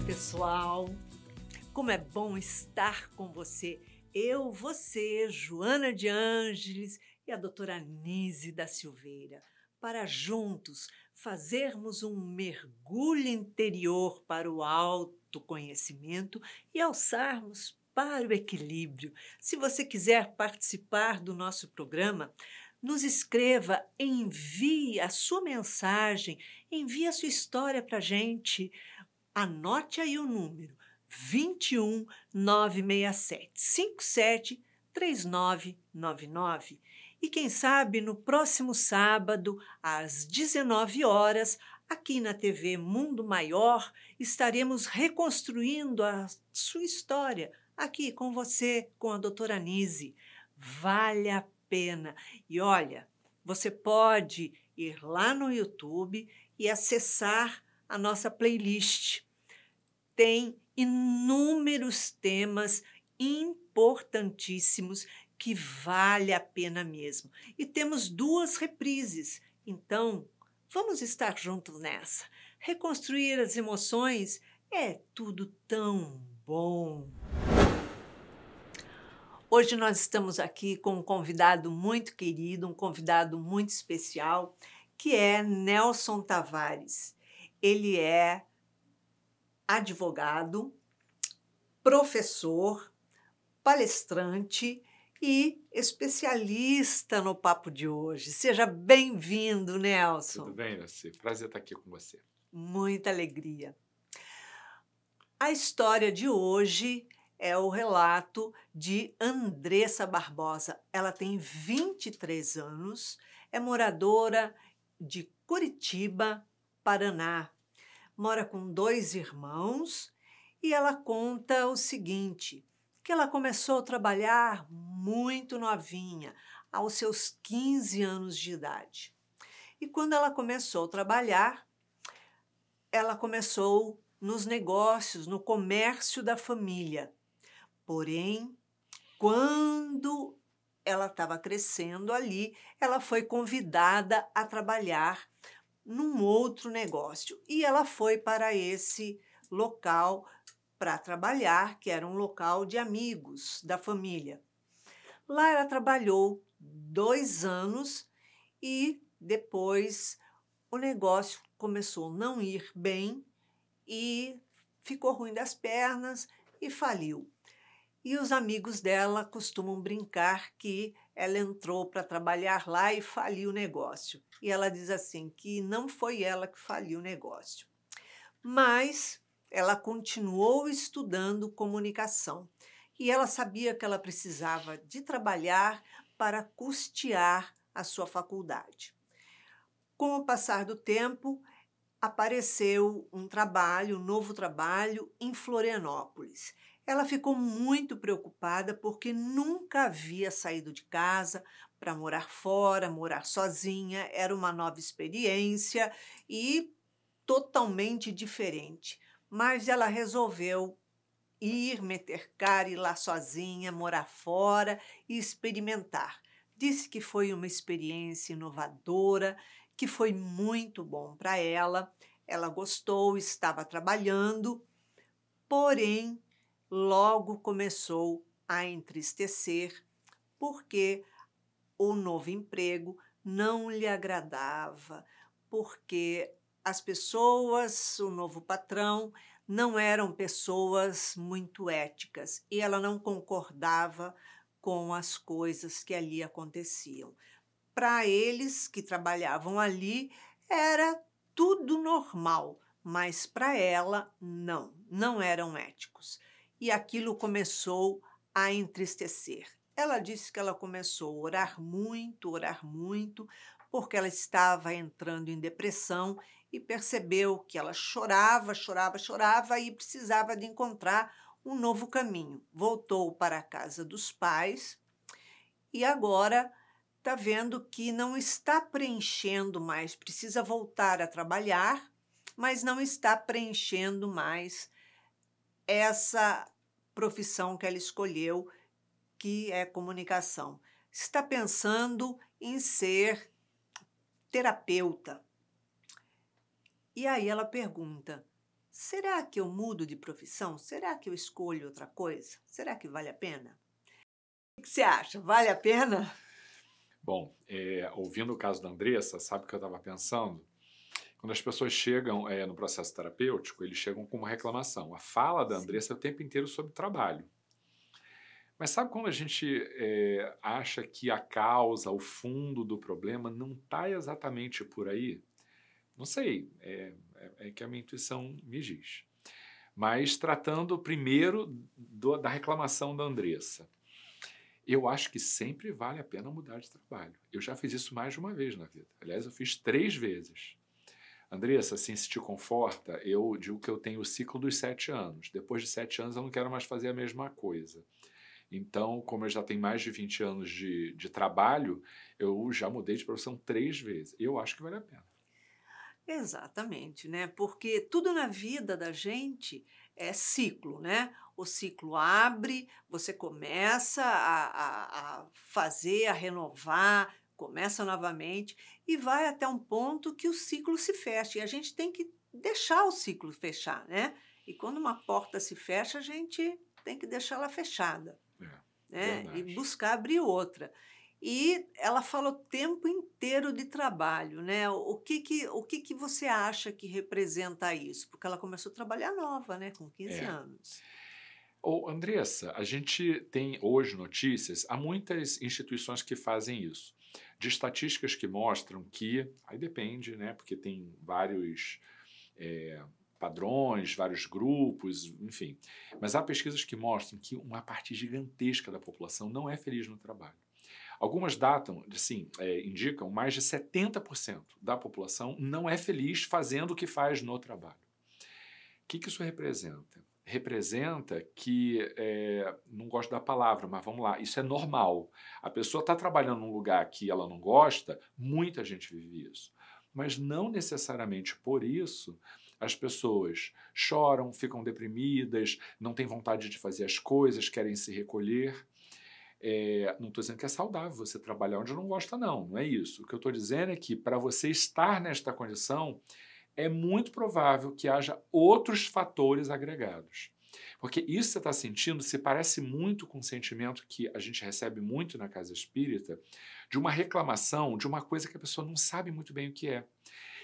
pessoal! Como é bom estar com você. Eu, você, Joana de Ângeles e a doutora Anise da Silveira, para juntos fazermos um mergulho interior para o autoconhecimento e alçarmos para o equilíbrio. Se você quiser participar do nosso programa, nos escreva, envie a sua mensagem, envie a sua história para a gente. Anote aí o número 21 967 57 3999. E quem sabe no próximo sábado, às 19 horas, aqui na TV Mundo Maior, estaremos reconstruindo a sua história aqui com você, com a doutora Anise. Vale a pena. E olha, você pode ir lá no YouTube e acessar a nossa playlist. Tem inúmeros temas importantíssimos que vale a pena mesmo. E temos 2 reprises, então vamos estar juntos nessa. Reconstruir as emoções é tudo tão bom. Hoje nós estamos aqui com um convidado muito querido, um convidado muito especial, que é Nelson Tavares. Ele é advogado, professor, palestrante e especialista no papo de hoje. Seja bem-vindo, Nelson. Tudo bem, Nancy? Prazer estar aqui com você. Muita alegria. A história de hoje é o relato de Andressa Barbosa. Ela tem 23 anos, é moradora de Curitiba, Paraná. Mora com 2 irmãos e ela conta o seguinte, que ela começou a trabalhar muito novinha, aos seus 15 anos de idade. E quando ela começou a trabalhar, ela começou nos negócios, no comércio da família. Porém, quando ela estava crescendo ali, ela foi convidada a trabalhar num outro negócio. E ela foi para esse local para trabalhar, que era um local de amigos da família. Lá ela trabalhou 2 anos e depois o negócio começou a não ir bem e ficou ruim das pernas e faliu. E os amigos dela costumam brincar que ela entrou para trabalhar lá e faliu o negócio. E ela diz assim que não foi ela que faliu o negócio. Mas ela continuou estudando comunicação. E ela sabia que ela precisava de trabalhar para custear a sua faculdade. Com o passar do tempo, apareceu um novo trabalho em Florianópolis. Ela ficou muito preocupada porque nunca havia saído de casa para morar fora, morar sozinha, era uma nova experiência e totalmente diferente. Mas ela resolveu meter cara, ir lá sozinha, morar fora e experimentar. Disse que foi uma experiência inovadora, que foi muito bom para ela. Ela gostou, estava trabalhando, porém, logo começou a entristecer, porque o novo emprego não lhe agradava, porque as pessoas, o novo patrão, não eram pessoas muito éticas e ela não concordava com as coisas que ali aconteciam. Para eles que trabalhavam ali, era tudo normal, mas para ela, não eram éticos. E aquilo começou a entristecer. Ela disse que ela começou a orar muito, porque ela estava entrando em depressão e percebeu que ela chorava e precisava de encontrar um novo caminho. Voltou para a casa dos pais e agora está vendo que não está preenchendo mais, precisa voltar a trabalhar, mas não está preenchendo mais essa profissão que ela escolheu, que é comunicação. Está pensando em ser terapeuta. E aí ela pergunta, será que eu mudo de profissão? Será que eu escolho outra coisa? Será que vale a pena? O que você acha? Vale a pena? Bom, ouvindo o caso da Andressa, sabe o que eu estava pensando? Quando as pessoas chegam no processo terapêutico, eles chegam com uma reclamação. A fala da Sim. Andressa é o tempo inteiro sobre trabalho. Mas sabe quando a gente acha que a causa, o fundo do problema não está exatamente por aí? Não sei, é que a minha intuição me diz. Mas tratando primeiro da reclamação da Andressa. Eu acho que sempre vale a pena mudar de trabalho. Eu já fiz isso mais de uma vez na vida. Aliás, eu fiz 3 vezes. Andressa, assim, se te conforta, eu digo que eu tenho o ciclo dos 7 anos. Depois de 7 anos eu não quero mais fazer a mesma coisa. Então, como eu já tenho mais de 20 anos de trabalho, eu já mudei de profissão 3 vezes. Eu acho que vale a pena. Exatamente, né? Porque tudo na vida da gente é ciclo, né? O ciclo abre, você começa a fazer, a renovar, começa novamente e vai até um ponto que o ciclo se fecha. E a gente tem que deixar o ciclo fechar, né? E quando uma porta se fecha, a gente tem que deixá-la fechada, É, né? E verdade. buscar abrir outra. E ela fala o tempo inteiro de trabalho, né? O que que você acha que representa isso? Porque ela começou a trabalhar nova, né? Com 15 É. anos. Ô, Andressa, a gente tem hoje notícias, há muitas instituições que fazem isso, de estatísticas que mostram que, aí depende, né, porque tem vários padrões, vários grupos, enfim, mas há pesquisas que mostram que uma parte gigantesca da população não é feliz no trabalho. Algumas datam, assim, indicam mais de 70% da população não é feliz fazendo o que faz no trabalho. O que isso representa? Representa que, não gosto da palavra, mas vamos lá, isso é normal. A pessoa está trabalhando num lugar que ela não gosta, muita gente vive isso. Mas não necessariamente por isso as pessoas choram, ficam deprimidas, não têm vontade de fazer as coisas, querem se recolher. Não estou dizendo que é saudável você trabalhar onde não gosta, não é isso. O que eu estou dizendo é que para você estar nesta condição, é muito provável que haja outros fatores agregados. Porque isso que você está sentindo se parece muito com o sentimento que a gente recebe muito na casa espírita, de uma reclamação, de uma coisa que a pessoa não sabe muito bem o que é.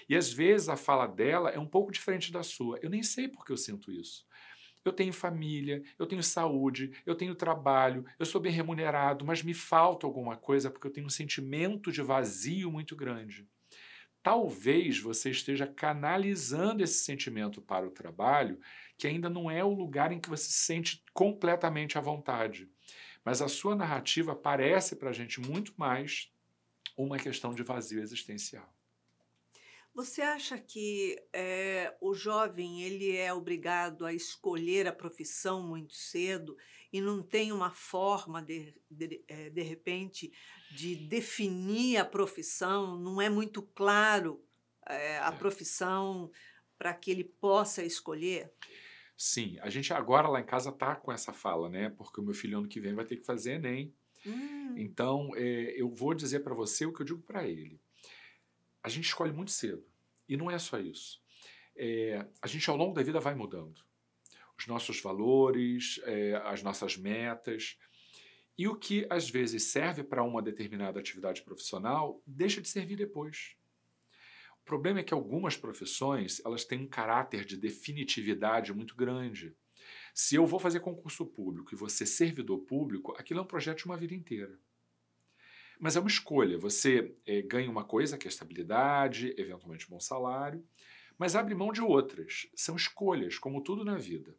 E às vezes a fala dela é um pouco diferente da sua. Eu nem sei por que eu sinto isso. Eu tenho família, eu tenho saúde, eu tenho trabalho, eu sou bem remunerado, mas me falta alguma coisa porque eu tenho um sentimento de vazio muito grande. Talvez você esteja canalizando esse sentimento para o trabalho, que ainda não é o lugar em que você se sente completamente à vontade. Mas a sua narrativa parece para a gente muito mais uma questão de vazio existencial. Você acha que o jovem ele é obrigado a escolher a profissão muito cedo e não tem uma forma de repente de definir a profissão? Não é muito claro a É. profissão para que ele possa escolher? Sim, a gente agora lá em casa tá com essa fala, né? Porque o meu filho ano que vem vai ter que fazer Enem. Hum, Então, eu vou dizer para você o que eu digo para ele. A gente escolhe muito cedo. E não é só isso. A gente ao longo da vida vai mudando. Os nossos valores, as nossas metas. E o que às vezes serve para uma determinada atividade profissional deixa de servir depois. O problema é que algumas profissões elas têm um caráter de definitividade muito grande. Se eu vou fazer concurso público e você servidor público, aquilo é um projeto de uma vida inteira. Mas é uma escolha. Você ganha uma coisa, que é estabilidade, eventualmente um bom salário, mas abre mão de outras. São escolhas, como tudo na vida.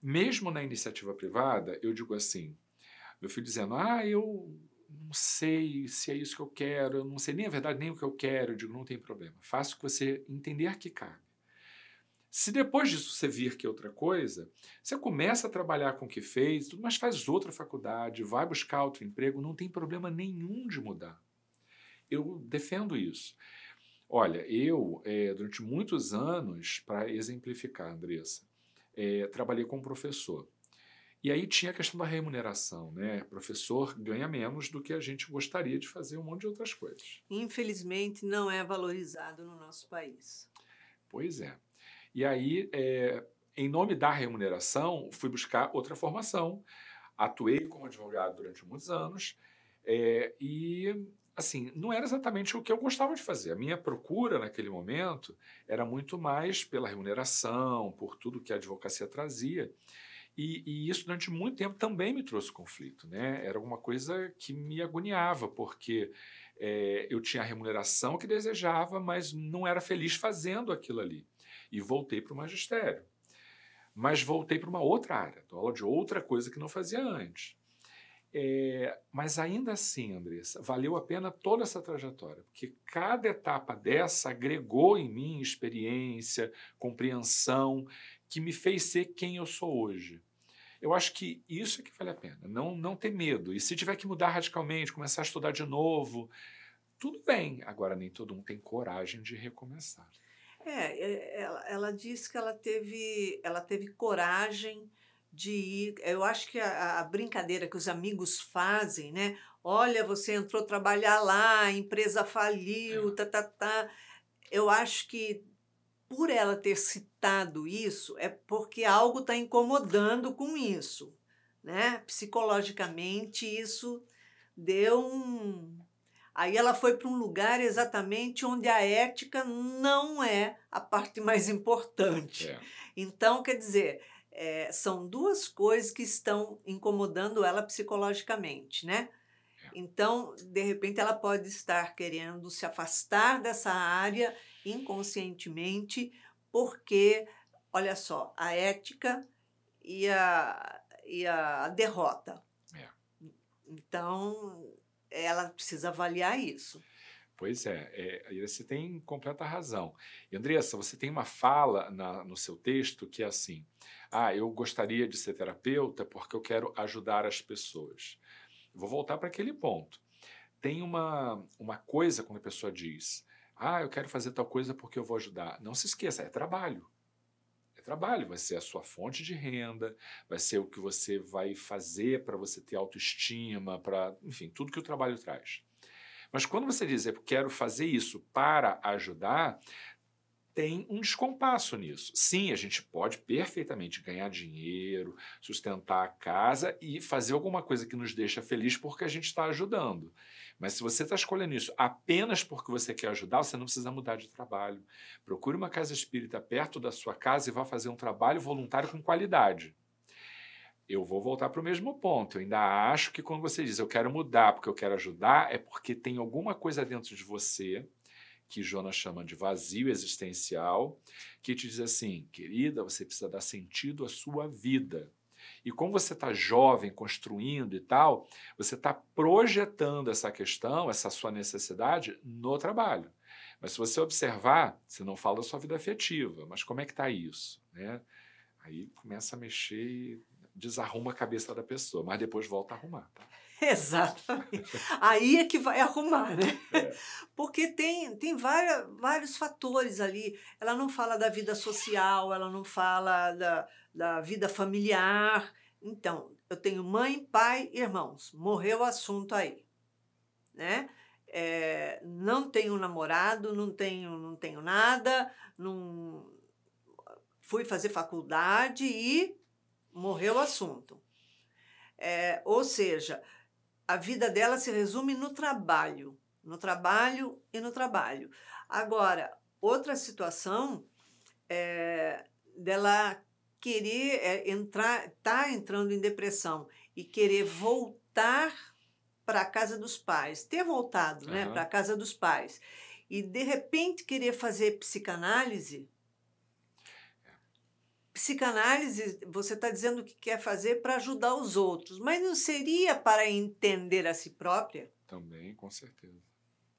Mesmo na iniciativa privada, eu digo assim, meu filho dizendo, eu não sei se é isso que eu quero, eu não sei nem a verdade, nem o que eu quero. Eu digo, não tem problema. Faça o que você entender que cabe. Se depois disso você vir que é outra coisa, você começa a trabalhar com o que fez, tudo, mas faz outra faculdade, vai buscar outro emprego, não tem problema nenhum de mudar. Eu defendo isso. Olha, eu, durante muitos anos, para exemplificar, Andressa, trabalhei como professor. E aí tinha a questão da remuneração, né? Professor ganha menos do que a gente gostaria de fazer um monte de outras coisas. infelizmente não é valorizado no nosso país. Pois é. E aí, em nome da remuneração, fui buscar outra formação. Atuei como advogado durante muitos anos e, assim, não era exatamente o que eu gostava de fazer. A minha procura naquele momento era muito mais pela remuneração, por tudo que a advocacia trazia. E isso durante muito tempo também me trouxe conflito, né? Era alguma coisa que me agoniava, porque eu tinha a remuneração que desejava, mas não era feliz fazendo aquilo ali. E voltei para o magistério. Mas voltei para uma outra área, dou aula de outra coisa que não fazia antes. Mas ainda assim, Andressa, valeu a pena toda essa trajetória, porque cada etapa dessa agregou em mim experiência, compreensão, que me fez ser quem eu sou hoje. Eu acho que isso é que vale a pena, não ter medo. E se tiver que mudar radicalmente, começar a estudar de novo, tudo bem. Agora, nem todo mundo tem coragem de recomeçar. Ela disse que ela teve coragem de ir. Eu acho que a brincadeira que os amigos fazem, né? Olha, você entrou trabalhar lá, a empresa faliu, É, tá, tá, tá. Eu acho que por ela ter citado isso, é porque algo está incomodando com isso, né? Psicologicamente, isso deu um. Aí ela foi para um lugar exatamente onde a ética não é a parte mais importante. é, Então, quer dizer, são duas coisas que estão incomodando ela psicologicamente, né? é. Então, de repente, ela pode estar querendo se afastar dessa área inconscientemente, porque, olha só, a ética e a derrota. É. Então, ela precisa avaliar isso. Pois e você tem completa razão. E, Andressa, você tem uma fala no seu texto que é assim: eu gostaria de ser terapeuta porque eu quero ajudar as pessoas. Vou voltar para aquele ponto. Tem uma coisa quando a pessoa diz: eu quero fazer tal coisa porque eu vou ajudar. Não se esqueça, é trabalho. É trabalho, vai ser a sua fonte de renda, vai ser o que você vai fazer para você ter autoestima, enfim, tudo que o trabalho traz. Mas quando você diz: eu quero fazer isso para ajudar, tem um descompasso nisso. Sim, a gente pode perfeitamente ganhar dinheiro, sustentar a casa e fazer alguma coisa que nos deixa feliz porque a gente está ajudando. Mas se você está escolhendo isso apenas porque você quer ajudar, você não precisa mudar de trabalho. Procure uma casa espírita perto da sua casa e vá fazer um trabalho voluntário com qualidade. Eu vou voltar para o mesmo ponto. Eu ainda acho que quando você diz eu quero mudar porque eu quero ajudar, é porque tem alguma coisa dentro de você que Jonas chama de vazio existencial, que te diz assim: querida, você precisa dar sentido à sua vida. E como você está jovem, construindo e tal, você está projetando essa questão, essa sua necessidade no trabalho. Mas se você observar, você não fala da sua vida afetiva, mas como é que está isso? Né? Aí começa a mexer e desarruma a cabeça da pessoa, mas depois volta a arrumar. Tá? Exatamente. Aí é que vai arrumar, né? É, Porque tem vários fatores ali. Ela não fala da vida social, ela não fala da vida familiar. Então, eu tenho mãe, pai, irmãos. Morreu o assunto aí, né? Não tenho namorado, não tenho nada, não fui fazer faculdade e morreu o assunto. Ou seja, a vida dela se resume no trabalho e no trabalho. Agora, outra situação dela querer tá entrando em depressão e querer voltar para a casa dos pais, ter voltado, né, para a casa dos pais, e de repente querer fazer psicanálise. Psicanálise, você está dizendo que quer fazer para ajudar os outros, mas não seria para entender a si própria? também, com certeza.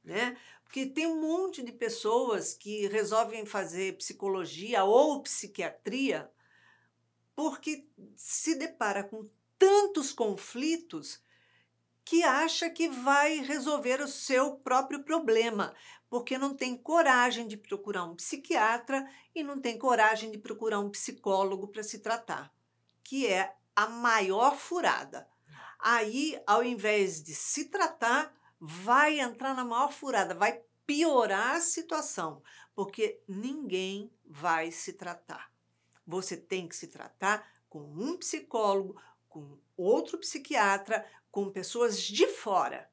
Né? Porque tem um monte de pessoas que resolvem fazer psicologia ou psiquiatria porque se depara com tantos conflitos que acha que vai resolver o seu próprio problema, porque não tem coragem de procurar um psiquiatra e não tem coragem de procurar um psicólogo para se tratar, que é a maior furada. Aí, ao invés de se tratar, vai entrar na maior furada, vai piorar a situação, porque ninguém vai se tratar. Você tem que se tratar com um psicólogo, com outro psiquiatra, com pessoas de fora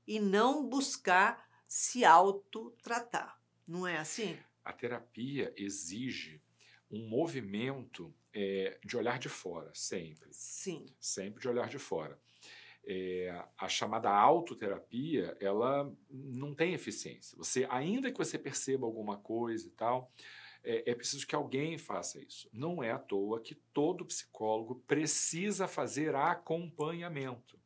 e não buscar se autotratar. Não é assim? A terapia exige um movimento de olhar de fora, sempre. Sim. Sempre de olhar de fora. A chamada autoterapia, ela não tem eficiência. Ainda que você perceba alguma coisa e tal, é preciso que alguém faça isso. Não é à toa que todo psicólogo precisa fazer acompanhamento.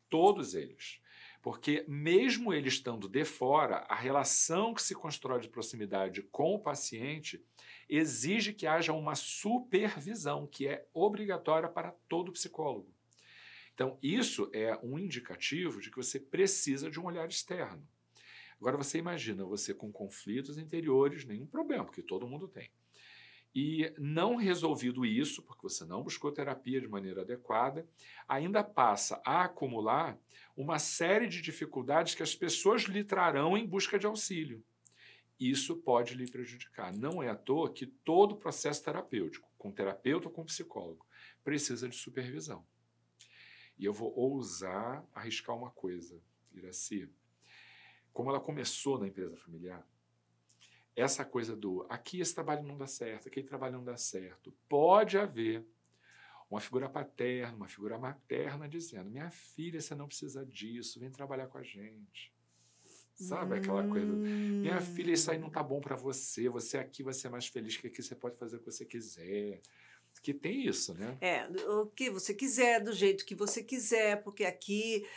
Todos eles. Porque mesmo ele estando de fora, a relação que se constrói de proximidade com o paciente exige que haja uma supervisão, que é obrigatória para todo psicólogo. Então, isso é um indicativo de que você precisa de um olhar externo. Agora, você imagina você com conflitos interiores, nenhum problema, porque todo mundo tem. E não resolvido isso, porque você não buscou terapia de maneira adequada, ainda passa a acumular uma série de dificuldades que as pessoas lhe trarão em busca de auxílio. Isso pode lhe prejudicar. Não é à toa que todo processo terapêutico, com terapeuta ou com psicólogo, precisa de supervisão. E eu vou ousar arriscar uma coisa, Iraci. Como ela começou na empresa familiar, essa coisa do aqui esse trabalho não dá certo, aquele trabalho não dá certo, pode haver uma figura paterna, uma figura materna dizendo: minha filha, você não precisa disso, vem trabalhar com a gente. Sabe aquela coisa? Minha filha, isso aí não tá bom para você, você aqui vai ser mais feliz, que aqui você pode fazer o que você quiser. Que tem isso, né? O que você quiser, do jeito que você quiser, porque aqui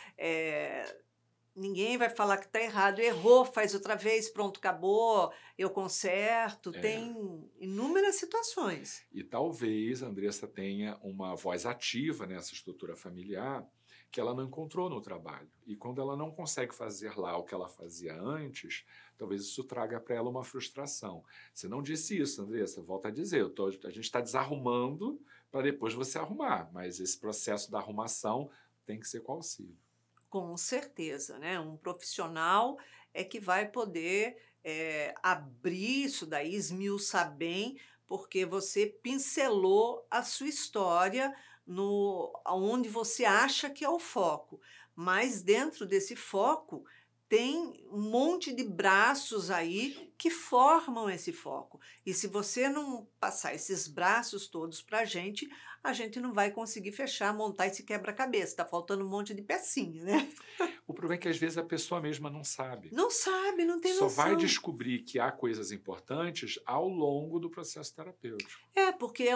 ninguém vai falar que está errado. Errou, faz outra vez, pronto, acabou, eu conserto. Tem inúmeras situações. E talvez a Andressa tenha uma voz ativa nessa estrutura familiar que ela não encontrou no trabalho. E quando ela não consegue fazer lá o que ela fazia antes, talvez isso traga para ela uma frustração. Você não disse isso, Andressa, volta a dizer. A gente está desarrumando para depois você arrumar, mas esse processo da arrumação tem que ser com auxílio. Com certeza, né? Um profissional é que vai poder abrir isso daí, esmiuçar bem, porque você pincelou a sua história no onde você acha que é o foco. Mas dentro desse foco tem um monte de braços aí que formam esse foco. E se você não passar esses braços todos para a gente não vai conseguir fechar, montar esse quebra-cabeça. Está faltando um monte de pecinha, né? O problema é que às vezes a pessoa mesma não sabe. Não sabe, não tem Só noção. vai descobrir que há coisas importantes ao longo do processo terapêutico. Porque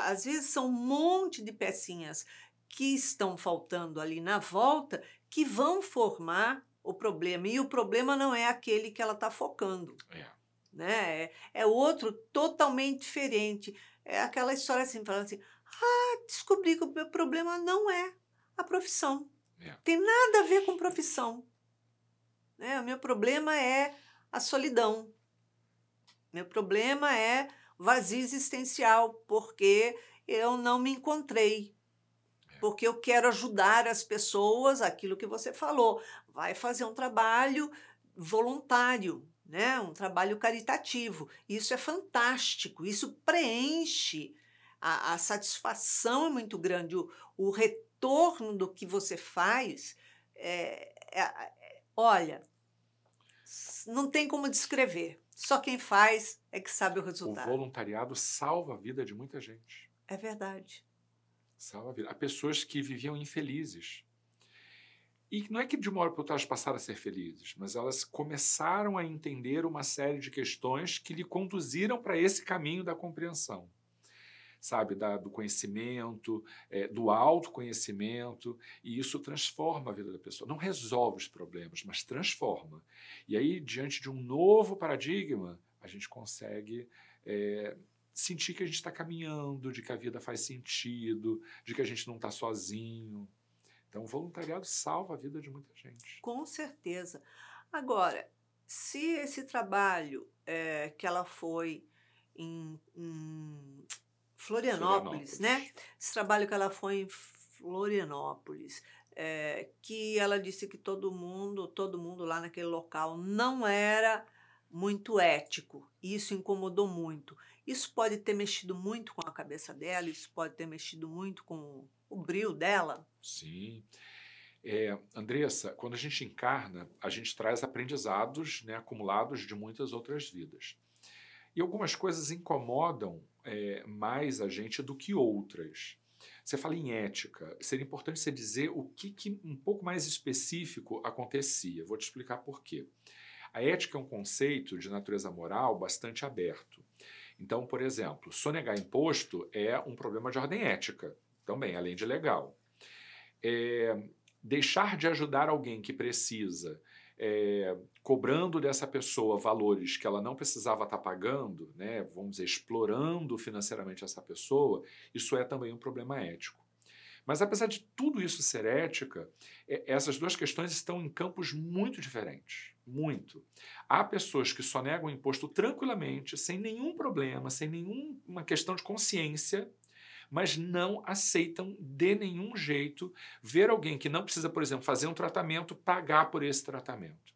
às vezes são um monte de pecinhas que estão faltando ali na volta que vão formar o problema. E o problema não é aquele que ela está focando. Né? É outro totalmente diferente. É aquela história assim, falando assim, descobri que o meu problema não é a profissão. Tem nada a ver com profissão. Né? O meu problema é a solidão. Meu problema é vazio existencial, porque eu não me encontrei. Porque eu quero ajudar as pessoas, aquilo que você falou. Vai fazer um trabalho voluntário, né? Um trabalho caritativo. Isso é fantástico, isso preenche. A satisfação é muito grande, o retorno do que você faz, olha, não tem como descrever. Só quem faz é que sabe o resultado. O voluntariado salva a vida de muita gente. É verdade. Salva a vida. Há pessoas que viviam infelizes. E não é que de uma hora para outra elas passaram a ser felizes, mas elas começaram a entender uma série de questões que lhe conduziram para esse caminho da compreensão. Sabe, do conhecimento, do autoconhecimento, e isso transforma a vida da pessoa. Não resolve os problemas, mas transforma. E aí, diante de um novo paradigma, a gente consegue sentir que a gente está caminhando, de que a vida faz sentido, de que a gente não está sozinho. Então, o voluntariado salva a vida de muita gente. Com certeza. Agora, se esse trabalho que ela foi em Florianópolis, né? Esse trabalho que ela foi em Florianópolis que ela disse que todo mundo lá naquele local não era muito ético. E isso incomodou muito. Isso pode ter mexido muito com a cabeça dela, isso pode ter mexido muito com o brio dela. Sim. Andressa, quando a gente encarna, a gente traz aprendizados, né, acumulados de muitas outras vidas. E algumas coisas incomodam mais a gente do que outras. Você fala em ética, seria importante você dizer o que um pouco mais específico acontecia. Vou te explicar por quê. A ética é um conceito de natureza moral bastante aberto. Então, por exemplo, sonegar imposto é um problema de ordem ética, também, além de legal. Deixar de ajudar alguém que precisa, cobrando dessa pessoa valores que ela não precisava estar pagando, né, vamos dizer, explorando financeiramente essa pessoa, isso é também um problema ético. Mas apesar de tudo isso ser ética, essas duas questões estão em campos muito diferentes. Muito. Há pessoas que sonegam o imposto tranquilamente, sem nenhum problema, sem nenhuma questão de consciência, mas não aceitam de nenhum jeito ver alguém que não precisa, por exemplo, fazer um tratamento, pagar por esse tratamento.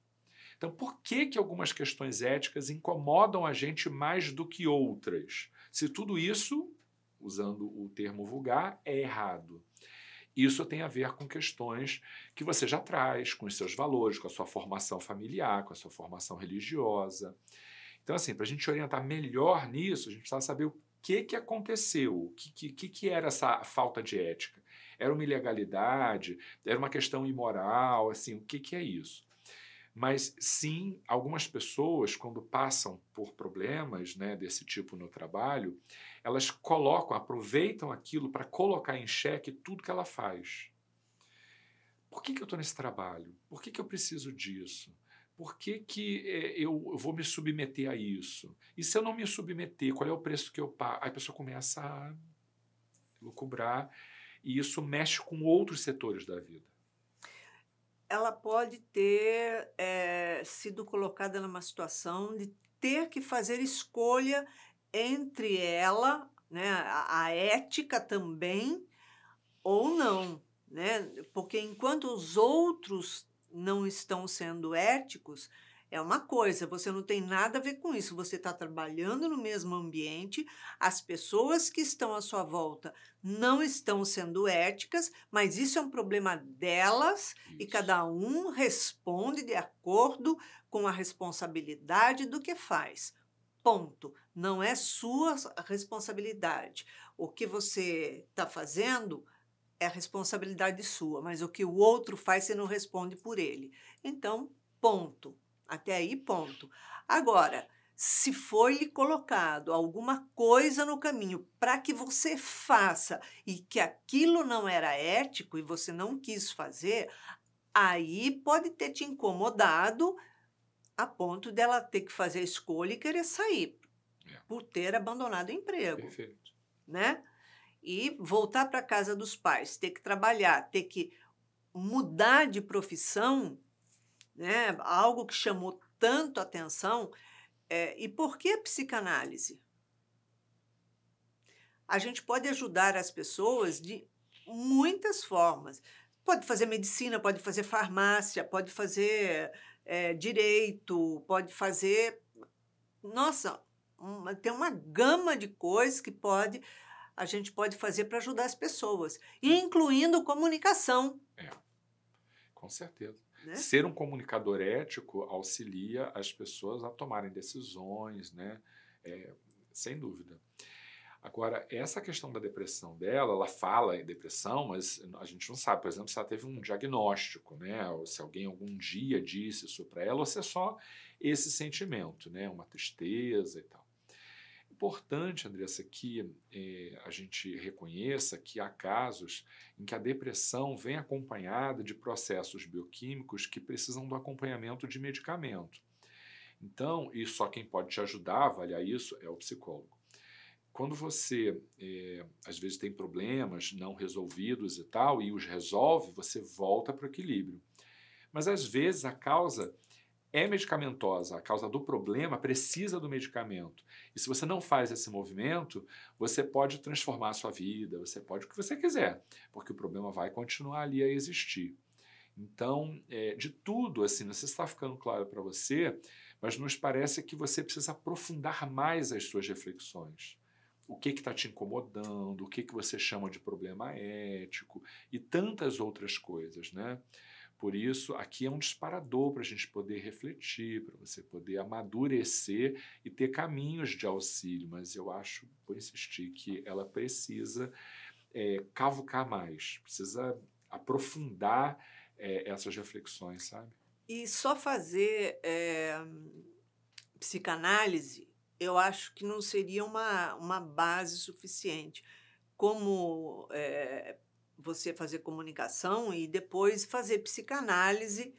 Então, por que algumas questões éticas incomodam a gente mais do que outras? Se tudo isso, usando o termo vulgar, é errado. Isso tem a ver com questões que você já traz, com os seus valores, com a sua formação familiar, com a sua formação religiosa. Então, assim, para a gente orientar melhor nisso, a gente precisa saber o que aconteceu, o que era essa falta de ética. Era uma ilegalidade? Era uma questão imoral? Assim, o que é isso? Mas, sim, algumas pessoas, quando passam por problemas, né, desse tipo no trabalho, elas aproveitam aquilo para colocar em xeque tudo que ela faz. Por que eu estou nesse trabalho? Por que eu preciso disso? Por que eu vou me submeter a isso? E se eu não me submeter, qual é o preço que eu pago? Aí a pessoa começa a lucubrar e isso mexe com outros setores da vida. Ela pode ter sido colocada numa situação de ter que fazer escolha entre ela, né, a ética também, ou não, né? Porque enquanto os outros não estão sendo éticos, é uma coisa, você não tem nada a ver com isso. Você está trabalhando no mesmo ambiente, as pessoas que estão à sua volta não estão sendo éticas, mas isso é um problema delas e Isso. cada um responde de acordo com a responsabilidade do que faz. Ponto. Não é sua responsabilidade. O que você está fazendo é responsabilidade sua, mas o que o outro faz, você não responde por ele. Então, ponto. Até aí, ponto. Agora, se foi-lhe colocado alguma coisa no caminho para que você faça e que aquilo não era ético e você não quis fazer, aí pode ter te incomodado a ponto dela ter que fazer a escolha e querer sair por ter abandonado o emprego, Perfeito. né? E voltar para a casa dos pais, ter que trabalhar, ter que mudar de profissão, né? Algo que chamou tanto atenção. E por que a psicanálise? A gente pode ajudar as pessoas de muitas formas. Pode fazer medicina, pode fazer farmácia, pode fazer direito, pode fazer. Nossa, tem uma gama de coisas que a gente pode fazer para ajudar as pessoas, incluindo comunicação. Com certeza. Né? Ser um comunicador ético auxilia as pessoas a tomarem decisões, né? Sem dúvida. Agora, essa questão da depressão dela, ela fala em depressão, mas a gente não sabe, por exemplo, se ela teve um diagnóstico, né? Ou se alguém algum dia disse isso para ela, ou se é só esse sentimento, né? Uma tristeza e tal. Importante, Andressa, que a gente reconheça que há casos em que a depressão vem acompanhada de processos bioquímicos que precisam do acompanhamento de medicamento. Então, e só quem pode te ajudar a avaliar isso é o psicólogo. Quando você, às vezes, tem problemas não resolvidos e tal, e os resolve, você volta para o equilíbrio. Mas, às vezes, a causa é medicamentosa, a causa do problema precisa do medicamento. E se você não faz esse movimento, você pode transformar a sua vida, você pode o que você quiser, porque o problema vai continuar ali a existir. Então, de tudo, assim, não sei se está ficando claro para você, mas nos parece que você precisa aprofundar mais as suas reflexões. O que está te incomodando, o que você chama de problema ético e tantas outras coisas, né? Por isso, aqui é um disparador para a gente poder refletir, para você poder amadurecer e ter caminhos de auxílio, mas eu acho, vou insistir, que ela precisa cavucar mais, precisa aprofundar essas reflexões, sabe? E só fazer psicanálise, eu acho que não seria uma base suficiente. Como você fazer comunicação e depois fazer psicanálise,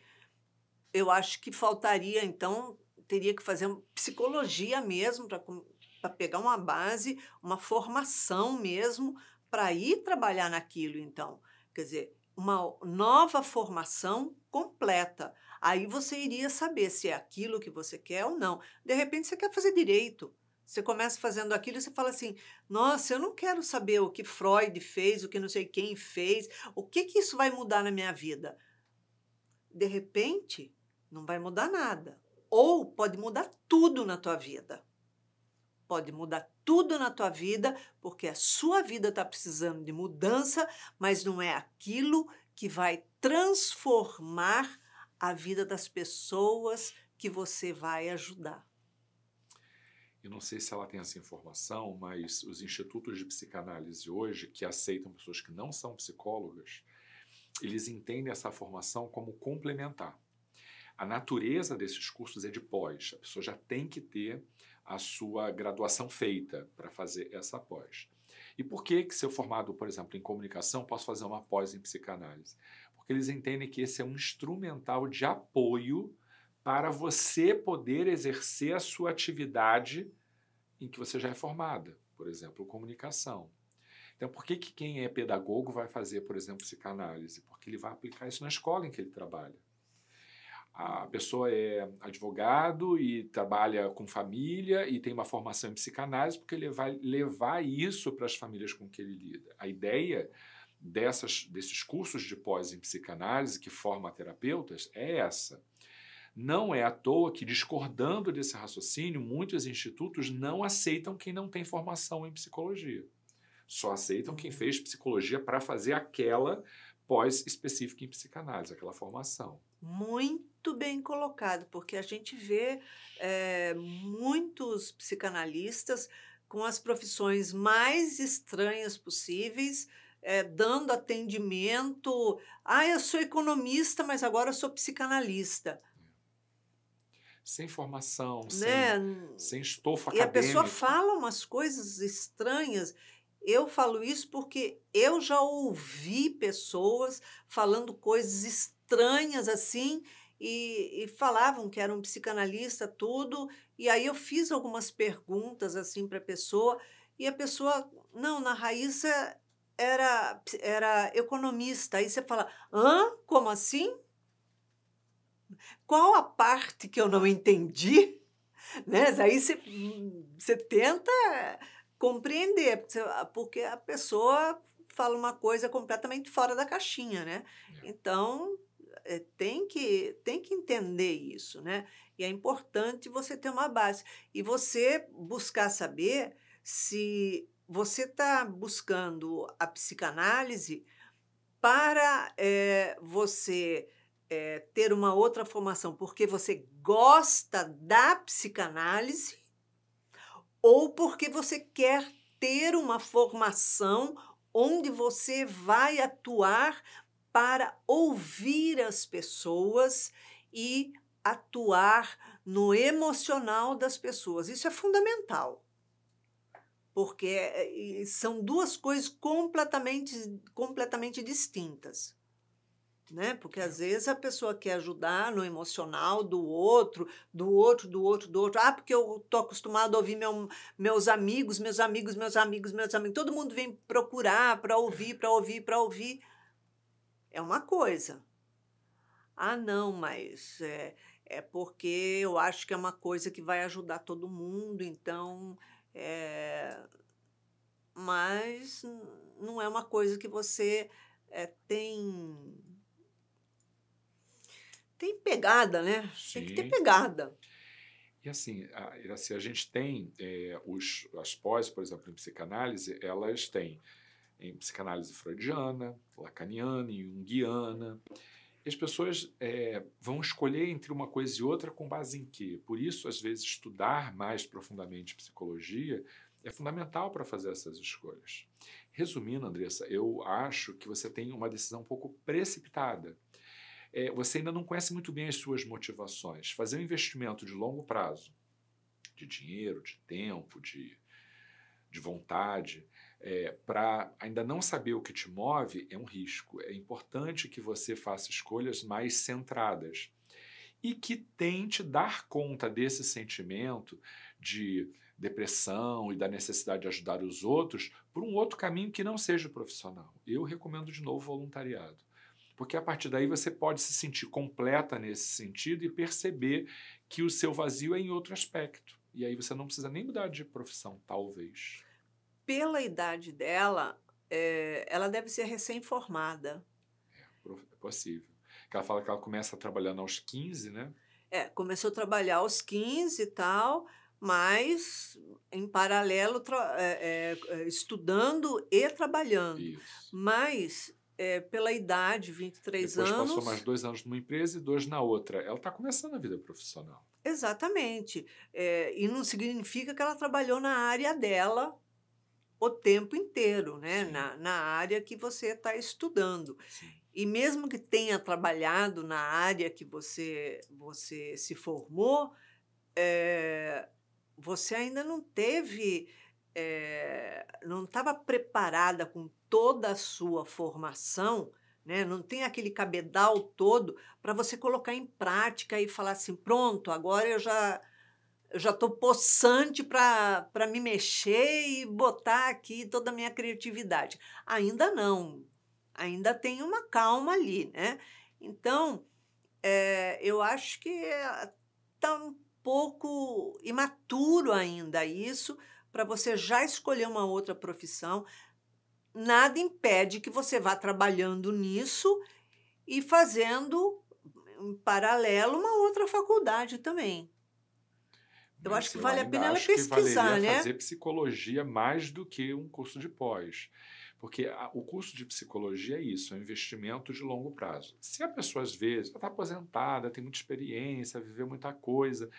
eu acho que faltaria, então, teria que fazer psicologia mesmo para pegar uma base, uma formação mesmo, para ir trabalhar naquilo, então. Quer dizer, uma nova formação completa. Aí você iria saber se é aquilo que você quer ou não. De repente, você quer fazer direito. Você começa fazendo aquilo e você fala assim: nossa, eu não quero saber o que Freud fez, o que não sei quem fez, o que isso vai mudar na minha vida. De repente, não vai mudar nada. Ou pode mudar tudo na tua vida. Pode mudar tudo na tua vida, porque a sua vida está precisando de mudança, mas não é aquilo que vai transformar a vida das pessoas que você vai ajudar. Eu não sei se ela tem essa informação, mas os institutos de psicanálise hoje, que aceitam pessoas que não são psicólogas, eles entendem essa formação como complementar. A natureza desses cursos é de pós, a pessoa já tem que ter a sua graduação feita para fazer essa pós. E por que se eu formado, por exemplo, em comunicação, posso fazer uma pós em psicanálise? Porque eles entendem que esse é um instrumental de apoio para você poder exercer a sua atividade em que você já é formada, por exemplo, comunicação. Então, por que quem é pedagogo vai fazer, por exemplo, psicanálise? Porque ele vai aplicar isso na escola em que ele trabalha. A pessoa é advogado e trabalha com família e tem uma formação em psicanálise porque ele vai levar isso para as famílias com que ele lida. A ideia desses cursos de pós em psicanálise que formam terapeutas é essa. Não é à toa que, discordando desse raciocínio, muitos institutos não aceitam quem não tem formação em psicologia. Só aceitam quem fez psicologia para fazer aquela pós específica em psicanálise, aquela formação. Muito bem colocado, porque a gente vê muitos psicanalistas com as profissões mais estranhas possíveis, dando atendimento. Ah, eu sou economista, mas agora eu sou psicanalista. Sem formação, Né? sem estofo E a pessoa acadêmico. fala umas coisas estranhas. Eu falo isso porque eu já ouvi pessoas falando coisas estranhas assim e falavam que era um psicanalista, tudo. E aí eu fiz algumas perguntas assim para a pessoa, não, na raiz era economista. Aí você fala, hã? Como assim? Qual a parte que eu não entendi? Né? Aí você tenta compreender, porque a pessoa fala uma coisa completamente fora da caixinha, né? Então, tem que entender isso, né? E é importante você ter uma base. E você buscar saber se você está buscando a psicanálise para você ter uma outra formação, porque você gosta da psicanálise ou porque você quer ter uma formação onde você vai atuar para ouvir as pessoas e atuar no emocional das pessoas. Isso é fundamental, porque são duas coisas completamente distintas. Né? Porque às vezes a pessoa quer ajudar no emocional do outro. Ah, porque eu estou acostumado a ouvir meus amigos. Todo mundo vem procurar para ouvir. É uma coisa. Ah, não, mas é porque eu acho que é uma coisa que vai ajudar todo mundo, então, eh, mas não é uma coisa que você tem pegada, né? Tem que ter Sim. pegada. E assim, a gente tem as pós, por exemplo, em psicanálise, elas têm em psicanálise freudiana, lacaniana, junguiana. E as pessoas vão escolher entre uma coisa e outra com base em quê? Por isso, às vezes, estudar mais profundamente psicologia é fundamental para fazer essas escolhas. Resumindo, Andressa, eu acho que você tem uma decisão um pouco precipitada. Você ainda não conhece muito bem as suas motivações. Fazer um investimento de longo prazo, de dinheiro, de tempo, de vontade, para ainda não saber o que te move, é um risco. É importante que você faça escolhas mais centradas e que tente dar conta desse sentimento de depressão e da necessidade de ajudar os outros por um outro caminho que não seja o profissional. Eu recomendo de novo voluntariado. Porque a partir daí você pode se sentir completa nesse sentido e perceber que o seu vazio é em outro aspecto. E aí você não precisa nem mudar de profissão, talvez. Pela idade dela, ela deve ser recém-formada. É possível. Que ela fala que ela começa trabalhando aos 15, né? Começou a trabalhar aos 15 e tal, mas em paralelo estudando e trabalhando. Isso. Mas, pela idade, 23 Depois passou mais anos, 2 anos numa empresa e 2 na outra. Ela está começando a vida profissional. exatamente. E não significa que ela trabalhou na área dela o tempo inteiro, né? Sim, Na área que você está estudando. sim. E mesmo que tenha trabalhado na área que você se formou, eh, você ainda não teve, não estava preparada com toda a sua formação, né, não tem aquele cabedal todo para você colocar em prática e falar assim: "Pronto, agora eu já estou possante para me mexer e botar aqui toda a minha criatividade". Ainda não, ainda tem uma calma ali, né. Então, eu acho que está um pouco imaturo ainda isso, para você já escolher uma outra profissão. Nada impede que você vá trabalhando nisso e fazendo, em paralelo, uma outra faculdade também. Eu acho Mas que eu vale a ainda pena ela acho que valeria pesquisar, né. fazer psicologia mais do que um curso de pós. Porque o curso de psicologia é isso, é um investimento de longo prazo. Se a pessoa, às vezes, está aposentada, tem muita experiência, viveu muita coisa,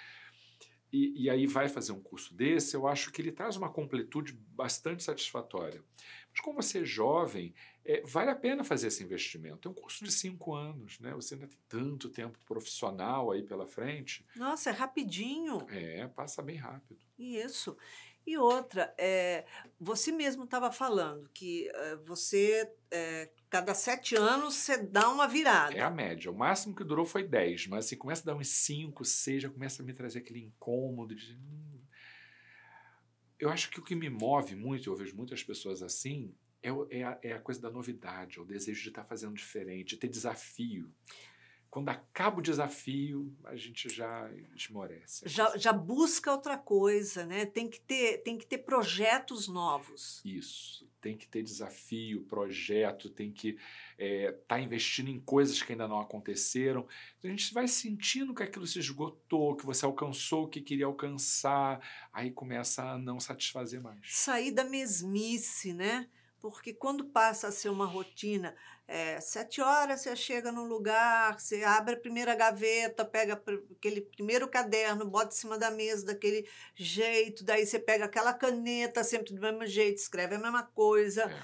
e aí vai fazer um curso desse, eu acho que ele traz uma completude bastante satisfatória. Mas como você é jovem, vale a pena fazer esse investimento. É um curso de 5 anos, né? Você ainda tem tanto tempo profissional aí pela frente. Nossa, é rapidinho. Passa bem rápido. Isso. E outra, você mesmo estava falando que, você, cada 7 anos você dá uma É a virada. média. O máximo que durou foi 10, mas assim, começa a dar uns 5, 6, já começa a me trazer aquele incômodo de. Eu acho que o que me move muito, eu vejo muitas pessoas assim, é a coisa da novidade, é o desejo de estar fazendo diferente, de ter desafio. Quando acaba o desafio, a gente já esmorece. A Já coisa. já busca outra coisa, né, tem que ter projetos novos. Isso, tem que ter desafio, projeto, tem que estar investindo em coisas que ainda não aconteceram. Então, a gente vai sentindo que aquilo se esgotou, que você alcançou o que queria alcançar, aí começa a não satisfazer mais. Sair da mesmice, né, porque quando passa a ser uma rotina, 7 horas você chega num lugar, você abre a primeira gaveta, pega aquele primeiro caderno, bota em cima da mesa daquele jeito, daí você pega aquela caneta sempre do mesmo jeito, escreve a mesma coisa, É,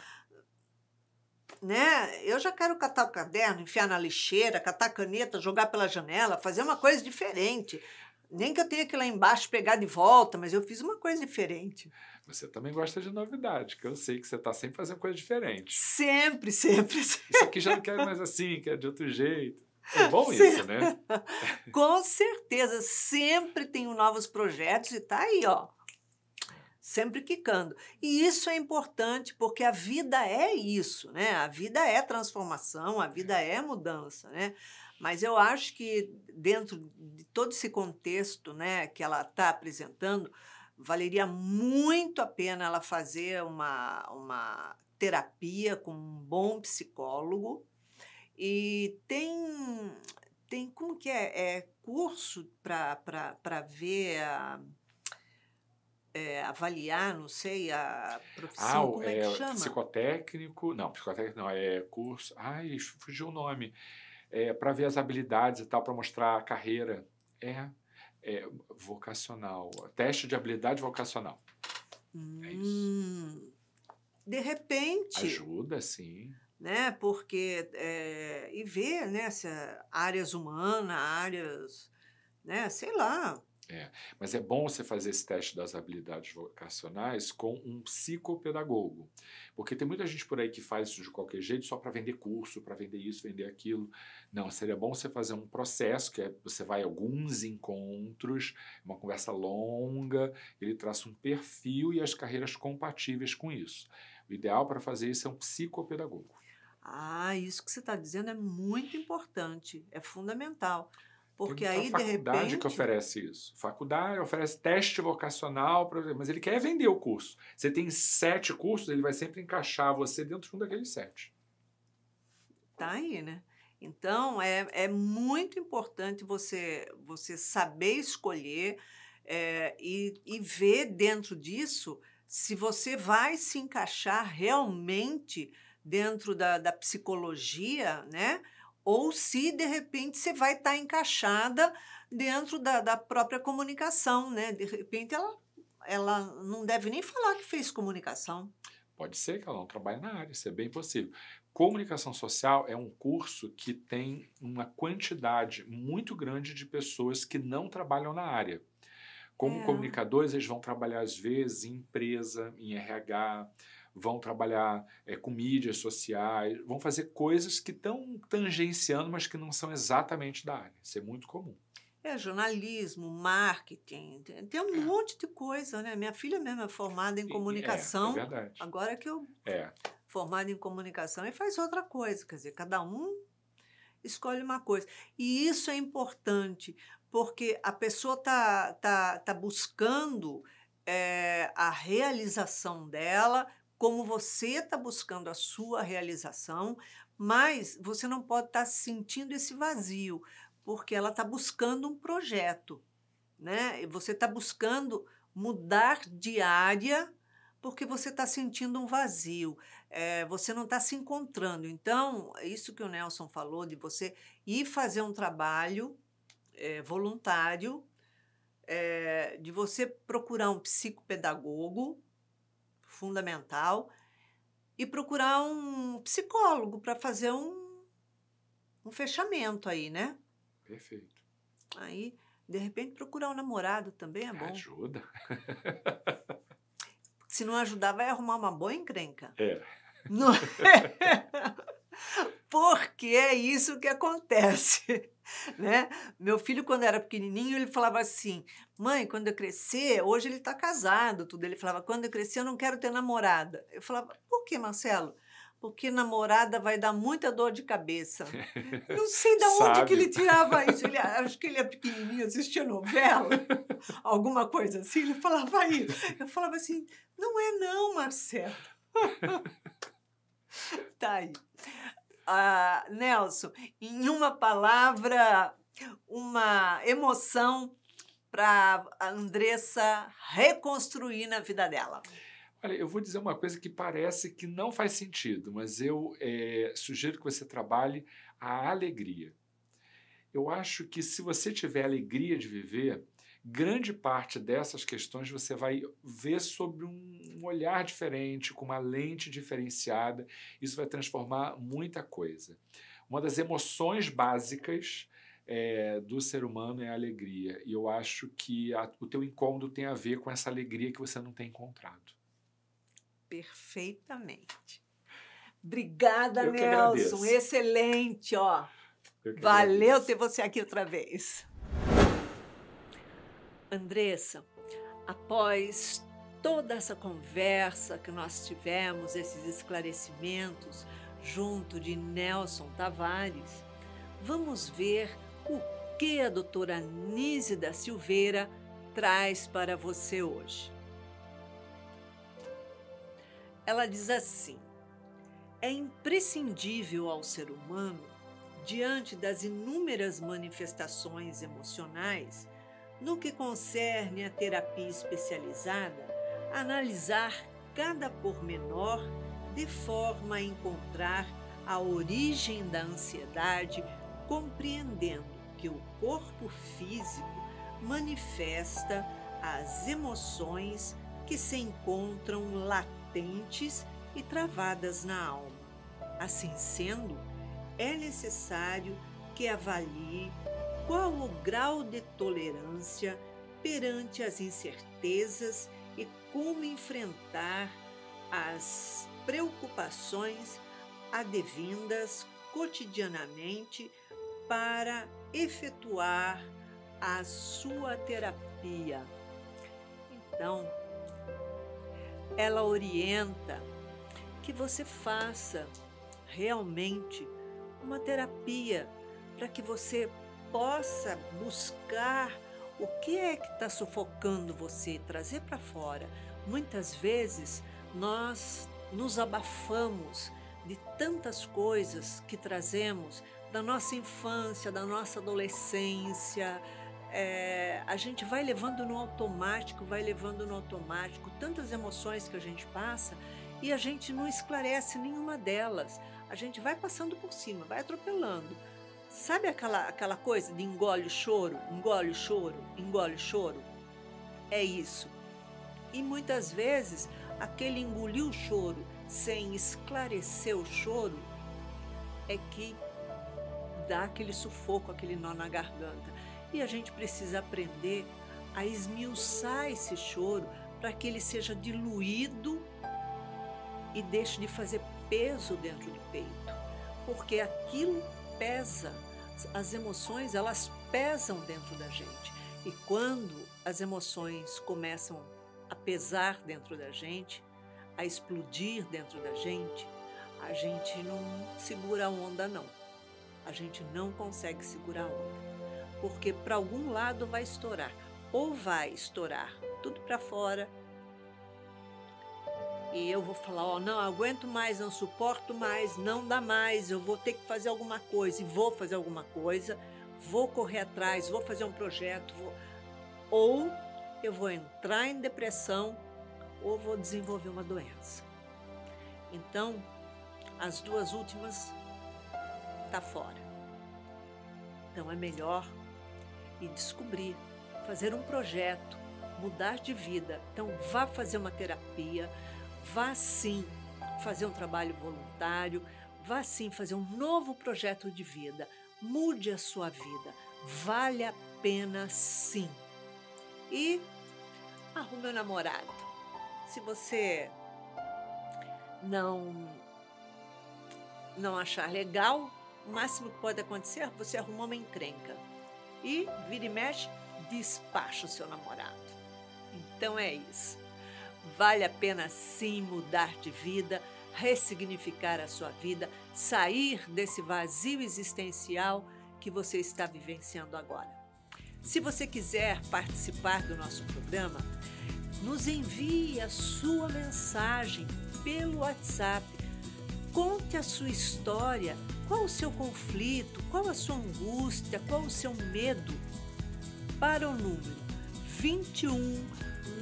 né. Eu já quero catar o caderno, enfiar na lixeira, catar a caneta, jogar pela janela, fazer uma coisa diferente. Nem que eu tenha que ir lá embaixo pegar de volta, mas eu fiz uma coisa diferente. você também gosta de novidade, que eu sei que você está sempre fazendo coisa diferente. Sempre, sempre, Isso aqui já não quero mais assim, quer de outro jeito. É bom isso, sempre. né? Com certeza, sempre tenho novos projetos e tá aí, ó, sempre quicando. E isso é importante, porque a vida é isso, né, a vida é transformação, a vida é mudança, né. Mas eu acho que dentro de todo esse contexto, né, que ela está apresentando, valeria muito a pena ela fazer uma terapia com um bom psicólogo. E tem como que é curso para ver avaliar, não sei, a profissão, como é que chama? Psicotécnico, não, psicotécnico não, é curso, ai, fugiu o nome, para ver as habilidades e tal, para mostrar a carreira, é, vocacional, teste de habilidade vocacional, é isso. De repente, Ajuda, sim. né? Porque e ver, né, se áreas humanas, áreas, né, sei lá. Mas é bom você fazer esse teste das habilidades vocacionais com um psicopedagogo, porque tem muita gente por aí que faz isso de qualquer jeito só para vender curso, para vender isso, vender aquilo. Não, seria bom você fazer um processo que você vai a alguns encontros, uma conversa longa, ele traça um perfil e as carreiras compatíveis com isso. O ideal para fazer isso é um psicopedagogo. Ah, isso que você está dizendo é muito importante, é fundamental, Tem porque muita aí de faculdade que repente, oferece isso. Faculdade oferece teste vocacional, mas ele quer vender o curso. Você tem 7 cursos, ele vai sempre encaixar você dentro de um daqueles 7. tá aí, né? Então é muito importante você saber escolher e ver dentro disso se você vai se encaixar realmente dentro da psicologia, né? Ou se de repente você vai estar encaixada dentro da própria comunicação, né? De repente ela não deve nem falar que fez comunicação. Pode ser que ela não trabalhe na área, isso é bem possível. Comunicação social é um curso que tem uma quantidade muito grande de pessoas que não trabalham na área. Como É. comunicadores, eles vão trabalhar, às vezes, em empresa, em RH, vão trabalhar com mídias sociais, vão fazer coisas que estão tangenciando, mas que não são exatamente da área. Isso é muito comum. Jornalismo, marketing, tem um É, monte de coisa, né? Minha filha mesmo é formada em é comunicação, verdade. agora que eu É, formada em comunicação e faz outra coisa, quer dizer, cada um escolhe uma coisa. E isso é importante, porque a pessoa tá buscando a realização dela, como você está buscando a sua realização, mas você não pode estar sentindo esse vazio, porque ela está buscando um projeto, né? E você está buscando mudar de área porque você está sentindo um vazio, você não está se encontrando. Então, é isso que o Nelson falou, de você ir fazer um trabalho voluntário, de você procurar um psicopedagogo, fundamental, e procurar um psicólogo para fazer um fechamento aí, né? perfeito. Aí, de repente, procurar um namorado também é bom. Ajuda. Se não ajudar, vai arrumar uma boa encrenca. É. Não é? Porque é isso que acontece, né. Meu filho, quando era pequenininho, ele falava assim: "Mãe, quando eu crescer", hoje ele está casado, tudo, ele falava: "Quando eu crescer, eu não quero ter namorada". Eu falava: "Por que, Marcelo?". "Porque namorada vai dar muita dor de cabeça". Não sei da onde que ele Sábio. tirava isso, ele acho que ele é pequenininho, assistia novela, alguma coisa assim, ele falava isso. Eu falava assim: "Não é não, Marcelo". Tá aí. Ah, Nelson, em uma palavra, uma emoção para a Andressa reconstruir na vida dela. Olha, eu vou dizer uma coisa que parece que não faz sentido, mas eu sugiro que você trabalhe a alegria. Eu acho que se você tiver alegria de viver, grande parte dessas questões você vai ver sobre um olhar diferente, com uma lente diferenciada. Isso vai transformar muita coisa. Uma das emoções básicas do ser humano é a alegria. E eu acho que o teu incômodo tem a ver com essa alegria que você não tem encontrado. Perfeitamente. Obrigada, Eu que Nelson. agradeço. Excelente, ó. Eu que Valeu agradeço. ter você aqui outra vez. Andressa, após toda essa conversa que nós tivemos, esses esclarecimentos, junto de Nelson Tavares, vamos ver o que a doutora Anísia da Silveira traz para você hoje. Ela diz assim: é imprescindível ao ser humano, diante das inúmeras manifestações emocionais, no que concerne à terapia especializada, analisar cada pormenor de forma a encontrar a origem da ansiedade, compreendendo que o corpo físico manifesta as emoções que se encontram latentes e travadas na alma. Assim sendo, é necessário que avalie qual o grau de tolerância perante as incertezas e como enfrentar as preocupações advindas cotidianamente para efetuar a sua terapia. Então, ela orienta que você faça realmente uma terapia para que você possa buscar o que é que está sufocando você, trazer para fora. Muitas vezes nós nos abafamos de tantas coisas que trazemos da nossa infância, da nossa adolescência. A gente vai levando no automático, tantas emoções que a gente passa e a gente não esclarece nenhuma delas. A gente vai passando por cima, vai atropelando. Sabe aquela coisa de engole o choro, engole o choro, engole o choro? É isso. E muitas vezes, aquele engolir o choro sem esclarecer o choro é que dá aquele sufoco, aquele nó na garganta. E a gente precisa aprender a esmiuçar esse choro para que ele seja diluído e deixe de fazer peso dentro do peito. Porque aquilo pesa, as emoções, elas pesam dentro da gente. E quando as emoções começam a pesar dentro da gente, a explodir dentro da gente, a gente não segura a onda, não. A gente não consegue segurar a onda. Porque para algum lado vai estourar. Ou vai estourar tudo para fora, e eu vou falar, ó, não aguento mais, não suporto mais, não dá mais, eu vou ter que fazer alguma coisa, e vou fazer alguma coisa, vou correr atrás, vou fazer um projeto, ou eu vou entrar em depressão, ou vou desenvolver uma doença. Então, as duas últimas tá fora. Então é melhor ir descobrir, fazer um projeto, mudar de vida. Então vá fazer uma terapia, vá sim fazer um trabalho voluntário, vá sim fazer um novo projeto de vida, mude a sua vida, vale a pena sim. E arrume um namorado. Se você não achar legal, o máximo que pode acontecer é você arrumar uma encrenca. E, vira e mexe, despacha o seu namorado. Então é isso. Vale a pena sim mudar de vida, ressignificar a sua vida, sair desse vazio existencial que você está vivenciando agora. Se você quiser participar do nosso programa, nos envie a sua mensagem pelo WhatsApp. Conte a sua história, qual o seu conflito, qual a sua angústia, qual o seu medo, para o número 21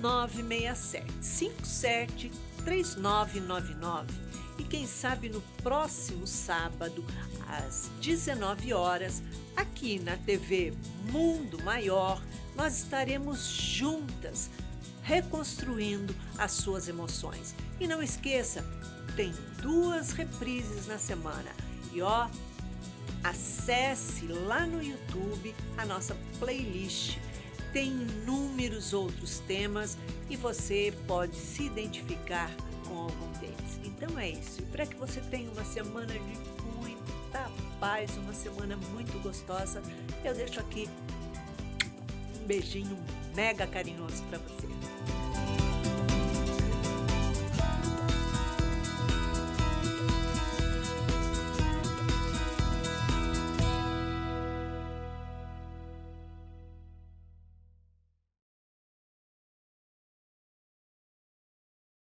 967 57 3999. E quem sabe no próximo sábado, às 19 horas, aqui na TV Mundo Maior, nós estaremos juntas reconstruindo as suas emoções. E não esqueça, tem 2 reprises na semana. E ó, acesse lá no YouTube a nossa playlist. Tem inúmeros outros temas e você pode se identificar com algum deles. Então é isso. Para que você tenha uma semana de muita paz, uma semana muito gostosa, eu deixo aqui um beijinho mega carinhoso para você.